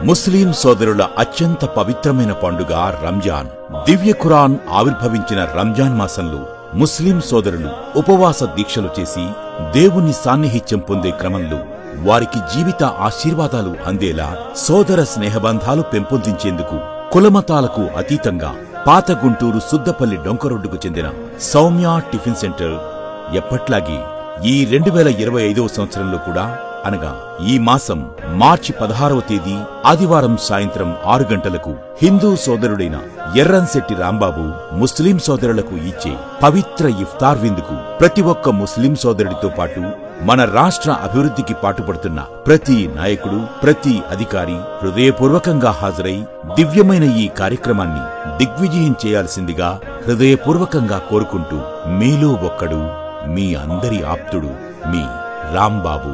ముస్లిం సోదరుల అత్యంత పవిత్రమైన పండుగ రంజాన్. దివ్య ఖురాన్ ఆవిర్భవించిన రంజాన్ మాసంలో ముస్లిం సోదరులు ఉపవాస దీక్షలు చేసి దేవుని సాన్నిహిత్యం పొందే క్రమంలో వారికి జీవిత ఆశీర్వాదాలు అందేలా సోదర స్నేహబంధాలు పెంపొందించేందుకు కులమతాలకు అతీతంగా పాత గుంటూరు సుద్దపల్లి డొంకరోడ్డుకు చెందిన సౌమ్య టిఫిన్ సెంటర్ ఎప్పట్లాగే ఈ 2025వ సంవత్సరంలో కూడా అనగా ఈ మాసం మార్చి 16వ తేదీ ఆదివారం సాయంత్రం 6 గంటలకు హిందూ సోదరుడైన ఎర్రంశెట్టి రాంబాబు ముస్లిం సోదరులకు ఇచ్చే పవిత్ర ఇఫ్తార్ విందుకు ప్రతి ఒక్క ముస్లిం సోదరుడితో పాటు మన రాష్ట్ర అభివృద్ధికి పాటుపడుతున్న ప్రతి నాయకుడు, ప్రతి అధికారి హృదయపూర్వకంగా హాజరై దివ్యమైన ఈ కార్యక్రమాన్ని దిగ్విజయం చేయాల్సిందిగా హృదయపూర్వకంగా కోరుకుంటూ మీలో ఒక్కడు, మీ అందరి ఆప్తుడు, మీ రాంబాబు.